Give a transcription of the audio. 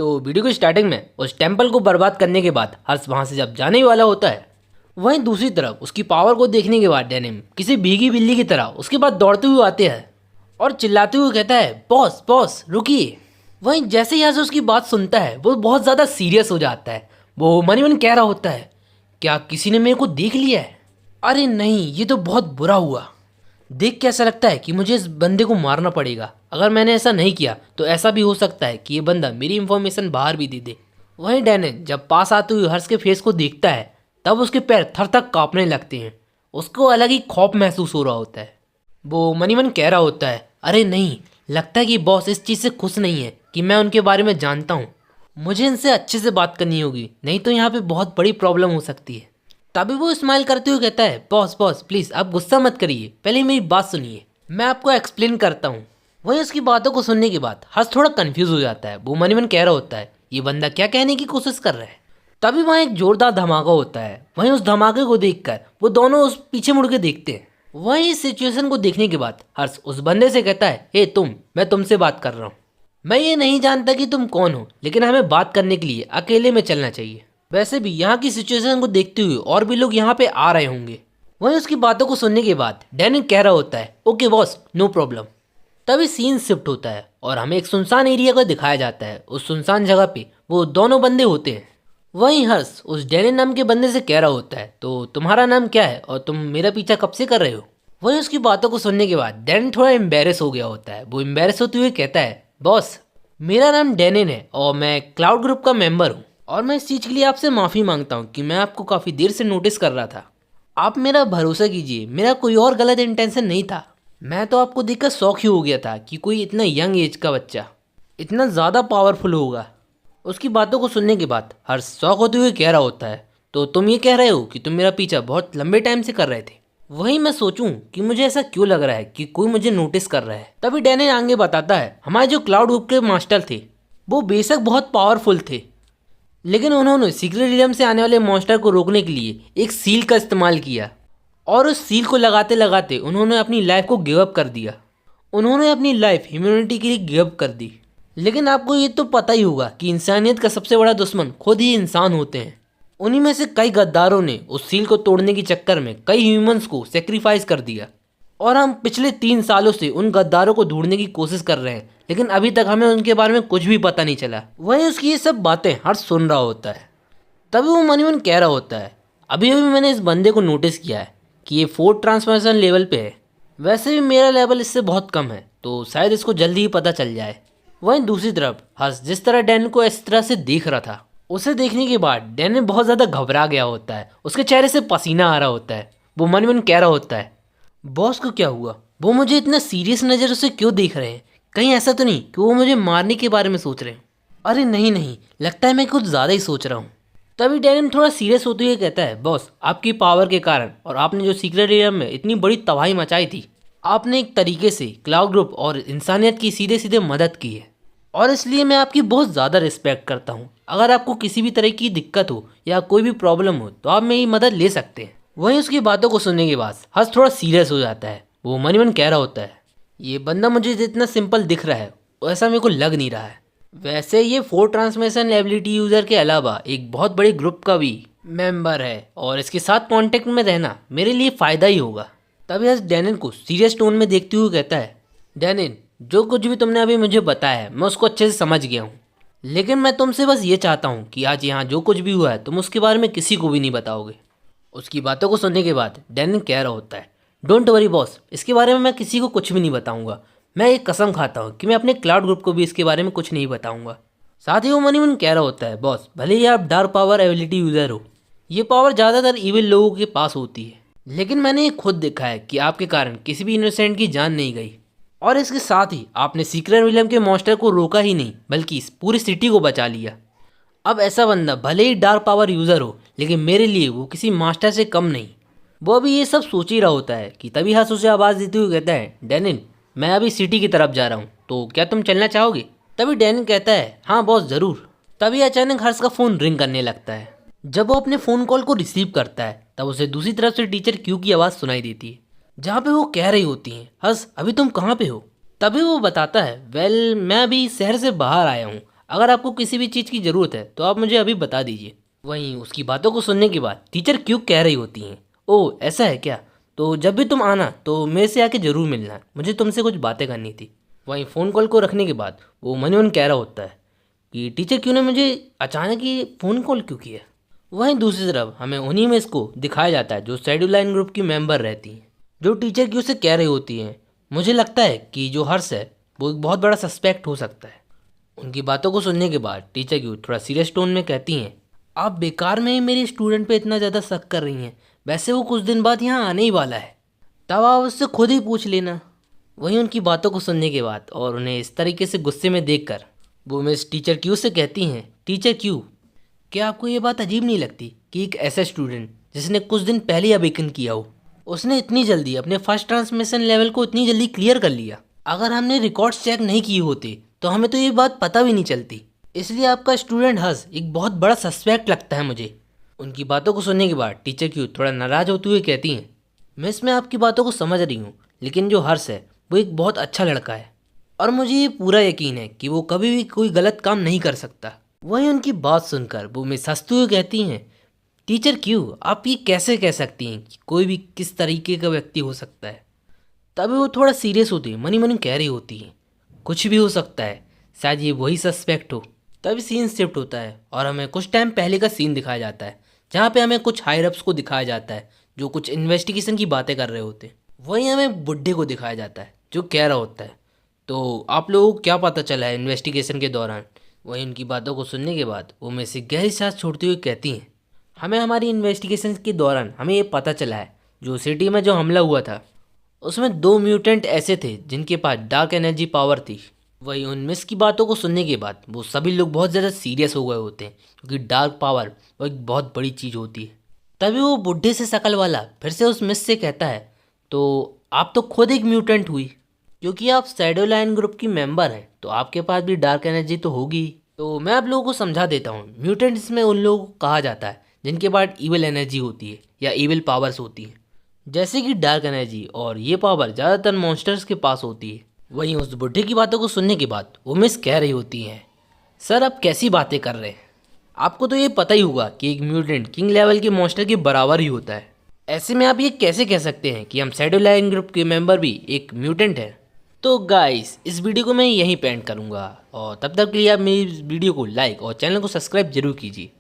तो वीडियो की स्टार्टिंग में उस टेम्पल को बर्बाद करने के बाद हर्ष वहाँ से जब जाने ही वाला होता है, वहीं दूसरी तरफ उसकी पावर को देखने के बाद डेनिम किसी भीगी बिल्ली की तरह उसके बाद दौड़ते हुए आते हैं और चिल्लाते हुए कहता है, बॉस बॉस रुकिए। वहीं जैसे ही हर्ष उसकी बात सुनता है वो बहुत ज़्यादा सीरियस हो जाता है। वो मन ही मन कह रहा होता है, क्या किसी ने मेरे को देख लिया है? अरे नहीं, ये तो बहुत बुरा हुआ। देख के ऐसा लगता है कि मुझे इस बंदे को मारना पड़ेगा। अगर मैंने ऐसा नहीं किया तो ऐसा भी हो सकता है कि ये बंदा मेरी इन्फॉर्मेशन बाहर भी दे दे। वहीं डैनिन जब पास आते हुए हर्ष के फेस को देखता है तब उसके पैर थर थर कांपने लगते हैं। उसको अलग ही खौफ महसूस हो रहा होता है। वो मन ही मन कह रहा होता है, अरे नहीं, लगता है कि बॉस इस चीज़ से खुश नहीं है कि मैं उनके बारे में जानता हूँ। मुझे इनसे अच्छे से बात करनी होगी, नहीं तो यहाँ पे बहुत बड़ी प्रॉब्लम हो सकती है। तभी वो स्माइल करते हुए कहता है, बॉस बॉस प्लीज़ आप गुस्सा मत करिए, पहले मेरी बात सुनिए, मैं आपको एक्सप्लेन करता हूँ। वहीं उसकी बातों को सुनने के बाद हर्ष थोड़ा कंफ्यूज हो जाता है। वो मन ही मन कह रहा होता है, ये बंदा क्या कहने की कोशिश कर रहा है। तभी वहाँ एक जोरदार धमाका होता है। वहीं उस धमाके को देखकर वो दोनों उस पीछे मुड़ के देखते हैं। वहीं इस सिचुएशन को देखने के बाद हर्ष उस बंदे से कहता है, हे तुम, मैं तुमसे बात कर रहा हूँ। मैं ये नहीं जानता कि तुम कौन हो, लेकिन हमें बात करने के लिए अकेले में चलना चाहिए। वैसे भी यहाँ की सिचुएशन को देखते हुए और भी लोग यहाँ पे आ रहे होंगे। वहीं उसकी बातों को सुनने के बाद डैनिन कह रहा होता है, ओके बॉस, नो प्रॉब्लम। तभी सीन शिफ्ट होता है और हमें एक सुनसान एरिया को दिखाया जाता है। उस सुनसान जगह पे वो दोनों बंदे होते हैं। वहीं हर्ष उस डैनिन नाम के बंदे से कह रहा होता है, तो तुम्हारा नाम क्या है और तुम मेरा पीछा कब से कर रहे हो? वहीं उसकी बातों को सुनने के बाद डैनिन थोड़ा एम्बेरस हो गया होता है। वो एम्बेरस होते हुए कहता है, बॉस मेरा नाम डैनिन है और मैं क्लाउड ग्रुप का मेंबर हूँ और मैं इस चीज़ के लिए आपसे माफ़ी मांगता हूँ कि मैं आपको काफ़ी देर से नोटिस कर रहा था। आप मेरा भरोसा कीजिए, मेरा कोई और गलत इंटेंशन नहीं था। मैं तो आपको देखकर शौक ही हो गया था कि कोई इतना यंग एज का बच्चा इतना ज़्यादा पावरफुल होगा। उसकी बातों को सुनने के बाद हर्ष शौक होते हुए कह रहा होता है, तो तुम ये कह रहे हो कि तुम मेरा पीछा बहुत लंबे टाइम से कर रहे थे? वहीं मैं सोचूं कि मुझे ऐसा क्यों लग रहा है कि कोई मुझे नोटिस कर रहा है। तभी डैनिन आगे बताता है, हमारे जो क्लाउड ग्रुप के मास्टर थे वो बेशक बहुत पावरफुल थे, लेकिन उन्होंने सीक्रेट रियम से आने वाले मॉन्स्टर को रोकने के लिए एक सील का इस्तेमाल किया और उस सील को लगाते लगाते उन्होंने अपनी लाइफ को गिव अप कर दिया। उन्होंने अपनी लाइफ ह्यूमैनिटी के लिए गिव अप कर दी। लेकिन आपको ये तो पता ही होगा कि इंसानियत का सबसे बड़ा दुश्मन खुद ही इंसान होते हैं। उन्हीं में से कई गद्दारों ने उस सील को तोड़ने के चक्कर में कई ह्यूमंस को सेक्रीफाइस कर दिया और हम पिछले 3 सालों से उन गद्दारों को ढूंढने की कोशिश कर रहे हैं, लेकिन अभी तक हमें उनके बारे में कुछ भी पता नहीं चला। वहीं उसकी ये सब बातें हर्ष सुन रहा होता है। तभी वो मन ही मन कह रहा होता है, अभी अभी मैंने इस बंदे को नोटिस किया है कि ये 4 ट्रांसफॉर्मेशन लेवल पे है। वैसे भी मेरा लेवल इससे बहुत कम है, तो शायद इसको जल्दी ही पता चल जाए। वहीं दूसरी तरफ हर्ष जिस तरह डैनिन को इस तरह से देख रहा था, उसे देखने के बाद डैनिन बहुत ज़्यादा घबरा गया होता है। उसके चेहरे से पसीना आ रहा होता है। वो मन मन कह रहा होता है, बॉस को क्या हुआ? वो मुझे इतना सीरियस नज़र से क्यों देख रहे हैं? कहीं ऐसा तो नहीं कि वो मुझे मारने के बारे में सोच रहे हैं? अरे नहीं नहीं, लगता है मैं कुछ ज़्यादा ही सोच रहा हूँ। तभी डैनिन थोड़ा सीरियस होते हुए कहता है, बॉस आपकी पावर के कारण और आपने जो सीक्रेट रियम में इतनी बड़ी तबाही मचाई थी, आपने एक तरीके से क्लाउड ग्रुप और इंसानियत की सीधे सीधे मदद की है और इसलिए मैं आपकी बहुत ज़्यादा रिस्पेक्ट करता हूँ। अगर आपको किसी भी तरह की दिक्कत हो या कोई भी प्रॉब्लम हो तो आप मेरी मदद ले सकते हैं। वहीं उसकी बातों को सुनने के बाद हर्ष थोड़ा सीरियस हो जाता है। वो मन ही मन कह रहा होता है, ये बंदा मुझे जितना सिंपल दिख रहा है वैसा मेरे को लग नहीं रहा है। वैसे ये 4 ट्रांसमिशन एबिलिटी यूज़र के अलावा एक बहुत बड़े ग्रुप का भी मेंबर है और इसके साथ कांटेक्ट में रहना मेरे लिए फ़ायदा ही होगा। तभी हर्ष डैनिन को सीरियस टोन में देखते हुए कहता है, डैनिन जो कुछ भी तुमने अभी मुझे बताया है मैं उसको अच्छे से समझ गया हूँ, लेकिन मैं तुमसे बस ये चाहता हूँ कि आज यहाँ जो कुछ भी हुआ है तुम उसके बारे में किसी को भी नहीं बताओगे। उसकी बातों को सुनने के बाद डैनिन कह रहा होता है, डोंट वरी बॉस, इसके बारे में मैं किसी को कुछ भी नहीं बताऊंगा। मैं एक कसम खाता हूँ कि मैं अपने क्लाउड ग्रुप को भी इसके बारे में कुछ नहीं बताऊंगा। साथ ही वो मन ही मन कह रहा होता है, बॉस भले ही आप डार्क पावर एबिलिटी यूज़र हो, ये पावर ज़्यादातर इविल लोगों के पास होती है, लेकिन मैंने ये खुद देखा है कि आपके कारण किसी भी इनोसेंट की जान नहीं गई और इसके साथ ही आपने सीक्रेट विलियम के मॉन्स्टर को रोका ही नहीं बल्कि इस पूरी सिटी को बचा लिया। अब ऐसा बंदा भले ही डार्क पावर यूज़र हो, लेकिन मेरे लिए वो किसी मास्टर से कम नहीं। वो अभी ये सब सोच ही रहा होता है कि तभी हर्ष उसे आवाज़ देते हुए कहता है, डैनिन मैं अभी सिटी की तरफ जा रहा हूँ, तो क्या तुम चलना चाहोगे? तभी डैनिन कहता है, हाँ बॉस ज़रूर। तभी अचानक हर्ष का फ़ोन रिंग करने लगता है। जब वो अपने फ़ोन कॉल को रिसीव करता है तब उसे दूसरी तरफ से टीचर क्यू की आवाज़ सुनाई देती है, जहाँ पे वो कह रही होती हैं, हर्ष अभी तुम कहाँ पे हो? तभी वो बताता है, वेल मैं अभी शहर से बाहर आया हूँ, अगर आपको किसी भी चीज़ की ज़रूरत है तो आप मुझे अभी बता दीजिए। वहीं उसकी बातों को सुनने के बाद टीचर क्यों कह रही होती हैं, ओह ऐसा है क्या, तो जब भी तुम आना तो मेरे से आके ज़रूर मिलना, मुझे तुमसे कुछ बातें करनी थी। वहीं फ़ोन कॉल को रखने के बाद वो मन ही मन कह रहा होता है कि टीचर क्यों ने मुझे अचानक ही फ़ोन कॉल क्यों किया। वहीं दूसरी तरफ हमें उन्हीं में इसको दिखाया जाता है जो शेड्यूल लाइन ग्रुप की मेंबर रहती हैं, जो टीचर क्यों से कह रही होती हैं। मुझे लगता है कि जो हर्ष है वो एक बहुत बड़ा सस्पेक्ट हो सकता है। उनकी बातों को सुनने के बाद टीचर क्यों थोड़ा सीरियस टोन में कहती हैं, आप बेकार में ही मेरे स्टूडेंट पे इतना ज़्यादा शक कर रही हैं, वैसे वो कुछ दिन बाद यहाँ आने ही वाला है, तब आप उससे खुद ही पूछ लेना। वहीं उनकी बातों को सुनने के बाद और उन्हें इस तरीके से गुस्से में देखकर वो मिस टीचर क्यू से कहती हैं, टीचर क्यू, क्या आपको ये बात अजीब नहीं लगती कि एक ऐसा स्टूडेंट जिसने कुछ दिन पहले ही अवेकन किया हो, उसने इतनी जल्दी अपने फर्स्ट ट्रांसमिशन लेवल को इतनी जल्दी क्लियर कर लिया। अगर हमने रिकॉर्ड्स चेक नहीं किए होते तो हमें तो ये बात पता भी नहीं चलती। इसलिए आपका स्टूडेंट हर्ष एक बहुत बड़ा सस्पेक्ट लगता है मुझे। उनकी बातों को सुनने के बाद टीचर क्यू थोड़ा नाराज होते हुए कहती हैं, मिस मैं आपकी बातों को समझ रही हूँ, लेकिन जो हर्ष है वो एक बहुत अच्छा लड़का है और मुझे ये पूरा यकीन है कि वो कभी भी कोई गलत काम नहीं कर सकता। वहीं उनकी बात सुनकर वो मिस हंसते हुए कहती हैं, टीचर क्यों आप ये कैसे कह सकती हैं कि कोई भी किस तरीके का व्यक्ति हो सकता है। तभी वो थोड़ा सीरियस होती है, मनी मनी कह रही होती है, कुछ भी हो सकता है, शायद ये वही सस्पेक्ट हो। तभी सीन शिफ्ट होता है और हमें कुछ टाइम पहले का सीन दिखाया जाता है, जहाँ पे हमें कुछ हायर अप्स को दिखाया जाता है जो कुछ इन्वेस्टिगेशन की बातें कर रहे होते हैं। वहीं हमें बुड्ढे को दिखाया जाता है जो कह रहा होता है, तो आप लोगों को क्या पता चला है इन्वेस्टिगेशन के दौरान। वहीं उनकी बातों को सुनने के बाद वो में से गहरी सांस छोड़ते हुए कहती हैं, हमें हमारी इन्वेस्टिगेशन के दौरान हमें ये पता चला है जो सिटी में जो हमला हुआ था उसमें 2 म्यूटेंट ऐसे थे जिनके पास डार्क एनर्जी पावर थी। वही उन मिस की बातों को सुनने के बाद वो सभी लोग बहुत ज़्यादा सीरियस हो गए होते हैं, क्योंकि डार्क पावर वो एक बहुत बड़ी चीज़ होती है। तभी वो बुढ़े से शकल वाला फिर से उस मिस से कहता है, तो आप तो खुद एक म्यूटेंट हुई, क्योंकि आप शैडो लाइन ग्रुप की मेंबर हैं तो आपके पास भी डार्क एनर्जी तो होगी। तो मैं आप लोगों को समझा देता हूँ, म्यूटेंट्स में उन लोगों को कहा जाता है जिनके पास इविल एनर्जी होती है या इविल पावर्स होती हैं, जैसे कि डार्क एनर्जी, और ये पावर ज़्यादातर मॉन्स्टर्स के पास होती है। वहीं उस बुढ़े की बातों को सुनने के बाद वो मिस कह रही होती हैं, सर आप कैसी बातें कर रहे हैं, आपको तो ये पता ही होगा कि एक म्यूटेंट किंग लेवल के मॉन्स्टर के बराबर ही होता है। ऐसे में आप ये कैसे कह सकते हैं कि हम शैडो लाइन ग्रुप के मेंबर भी एक म्यूटेंट है। तो गाइस इस वीडियो को मैं यहीं पे एंड करूँगा और तब तक के लिए आप मेरी वीडियो को लाइक और चैनल को सब्सक्राइब जरूर कीजिए।